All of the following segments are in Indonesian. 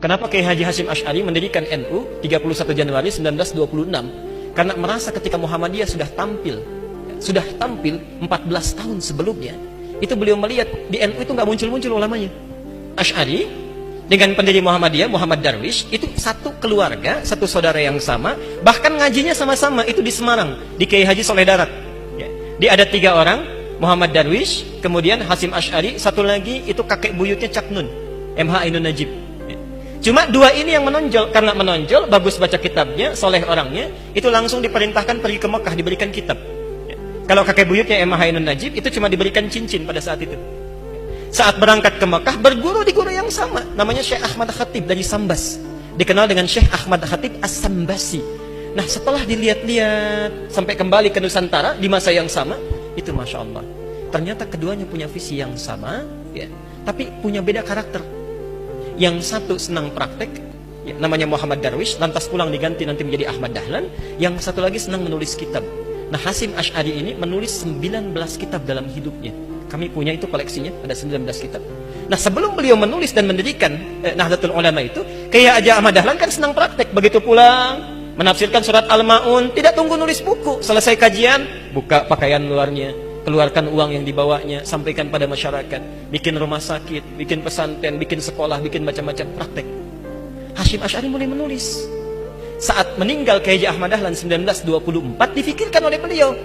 Kenapa Kiai Haji Hasyim Asy'ari mendirikan NU 31 Januari 1926? Karena merasa ketika Muhammadiyah sudah tampil 14 tahun sebelumnya, itu beliau melihat di NU itu nggak muncul-muncul ulamanya. Asy'ari dengan pendiri Muhammadiyah, Muhammad Darwish, itu satu keluarga, satu saudara yang sama, bahkan ngajinya sama-sama, itu di Semarang, di Kiai Haji Soleh Darat. Dia ada 3 orang, Muhammad Darwish, kemudian Hasyim Asy'ari, satu lagi itu kakek buyutnya Cak Nun, MH Ainun Najib. Cuma 2 ini yang menonjol, karena menonjol, bagus baca kitabnya, soleh orangnya, itu langsung diperintahkan pergi ke Mekah, diberikan kitab. Kalau kakek buyutnya MH Ainun Najib, itu cuma diberikan cincin pada saat itu. Saat berangkat ke Mekah, berguru di guru yang sama, namanya Syekh Ahmad Khatib dari Sambas, dikenal dengan Syekh Ahmad Khatib As-Sambasi. Nah, setelah dilihat-lihat sampai kembali ke Nusantara di masa yang sama, itu Masya Allah, ternyata keduanya punya visi yang sama, ya, tapi punya beda karakter. Yang satu senang praktek, ya, namanya Muhammad Darwish, lantas pulang diganti nanti menjadi Ahmad Dahlan. Yang satu lagi senang menulis kitab. Nah, Hasyim Asy'ari ini menulis 19 kitab dalam hidupnya. Kami punya itu koleksinya, ada 19 kitab. Nah, sebelum beliau menulis dan mendirikan Nahdlatul Ulama itu, Kiai Haji Ahmad Dahlan kan senang praktek. Begitu pulang, menafsirkan surat Al-Ma'un, tidak tunggu nulis buku. Selesai kajian, buka pakaian luarnya, keluarkan uang yang dibawanya, sampaikan pada masyarakat, bikin rumah sakit, bikin pesantren, bikin sekolah, bikin macam-macam praktek. Hasyim Asy'ari mulai menulis. Saat meninggal Kiai Haji Ahmad Dahlan 1924, difikirkan oleh beliau,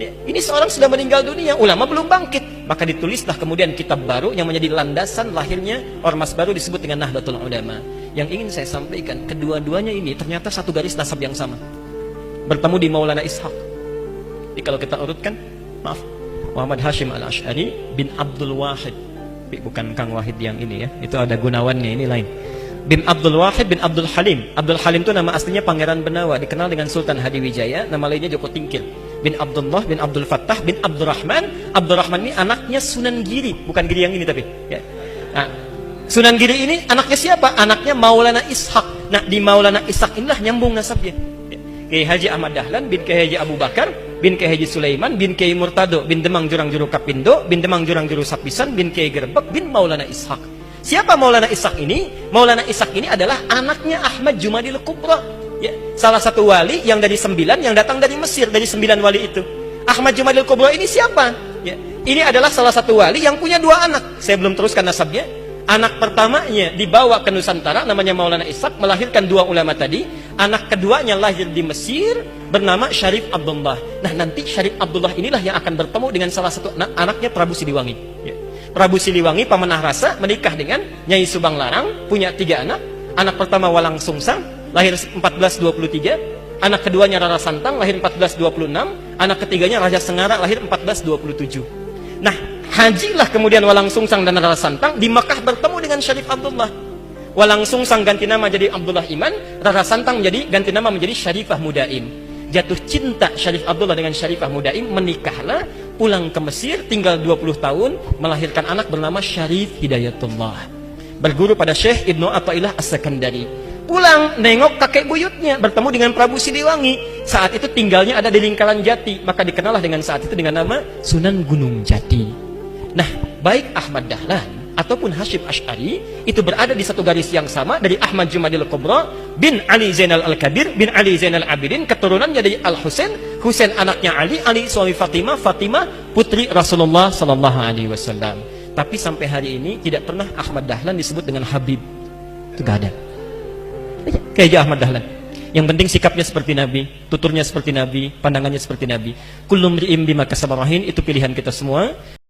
ini seorang sudah meninggal dunia, ulama belum bangkit. Maka ditulislah kemudian kitab baru yang menjadi landasan lahirnya ormas baru disebut dengan Nahdlatul Ulama. Yang ingin saya sampaikan, kedua-duanya ini ternyata satu garis nasab yang sama. Bertemu di Maulana Ishaq. Jadi kalau kita urutkan, maaf, Muhammad Hasyim Al-Asy'ari bin Abdul Wahid, bukan Kang Wahid yang ini ya, itu ada Gunawannya, ini lain. Bin Abdul Wahid bin Abdul Halim. Abdul Halim itu nama aslinya Pangeran Benawa, dikenal dengan Sultan Hadiwijaya, nama lainnya Joko Tingkir. Bin Abdullah bin Abdul Fattah bin Abdurrahman. Abdurrahman ini anaknya Sunan Giri, bukan Giri yang ini tapi ya. Nah, Sunan Giri ini anaknya siapa? Anaknya Maulana Ishaq. Nah, di Maulana Ishaq inilah nyambung nasabnya. Kiai Haji Ahmad Dahlan bin Kiai Haji Abu Bakar bin Kiai Haji Sulaiman bin Kiai Murtado bin Demang Jurang Juru Kapindo bin Demang Jurang Juru Sapisan bin Kiai Gerbek bin Maulana Ishaq. Siapa Maulana Ishaq ini? Maulana Ishaq ini adalah anaknya Ahmad Jumadil Kubra, ya, salah satu wali yang dari 9 yang datang dari Mesir, dari 9 wali itu. Ahmad Jumadil Kubra ini siapa? Ya, ini adalah salah satu wali yang punya 2 anak. Saya belum teruskan nasabnya. Anak pertamanya dibawa ke Nusantara, namanya Maulana Ishaq, melahirkan 2 ulama tadi. Anak keduanya lahir di Mesir, bernama Syarif Abdullah. Nah, nanti Syarif Abdullah inilah yang akan bertemu dengan salah satu anaknya Prabu Siliwangi, ya. Prabu Siliwangi pemenah rasa menikah dengan Nyai Subang Larang, punya 3 anak. Anak pertama Walang Sungsang, lahir 1423. Anak keduanya Rara Santang, lahir 1426. Anak ketiganya Raja Sengara, lahir 1427. Nah, hajilah kemudian Walang Sungsang dan Rara Santang di Mekah bertemu dengan Syarif Abdullah. Walang Sungsang ganti nama jadi Abdullah Iman, Rara Santang ganti nama menjadi Syarifah Mudaim. Jatuh cinta Syarif Abdullah dengan Syarifah Mudaim, menikahlah, pulang ke Mesir, tinggal 20 tahun, melahirkan anak bernama Syarif Hidayatullah. Berguru pada Syekh Ibnu Athaillah As-Sakandari. Pulang, nengok kakek buyutnya, bertemu dengan Prabu Siliwangi. Saat itu tinggalnya ada di Lingkaran Jati, maka dikenallah dengan saat itu dengan nama Sunan Gunung Jati. Nah, baik Ahmad Dahlan ataupun Hasyim Asy'ari itu berada di satu garis yang sama, dari Ahmad Jumadil Kubra bin Ali Zainal Al-Kabir bin Ali Zainal Abidin, keturunannya dari Al-Husain, Husain anaknya Ali, Ali suami Fatimah, Fatimah putri Rasulullah sallallahu alaihi wasallam. Tapi sampai hari ini tidak pernah Ahmad Dahlan disebut dengan Habib. Itu gak ada. Kayak Ahmad Dahlan. Yang penting sikapnya seperti Nabi, tuturnya seperti Nabi, pandangannya seperti Nabi. Kullu mri'in bima kasaba rahin, itu pilihan kita semua.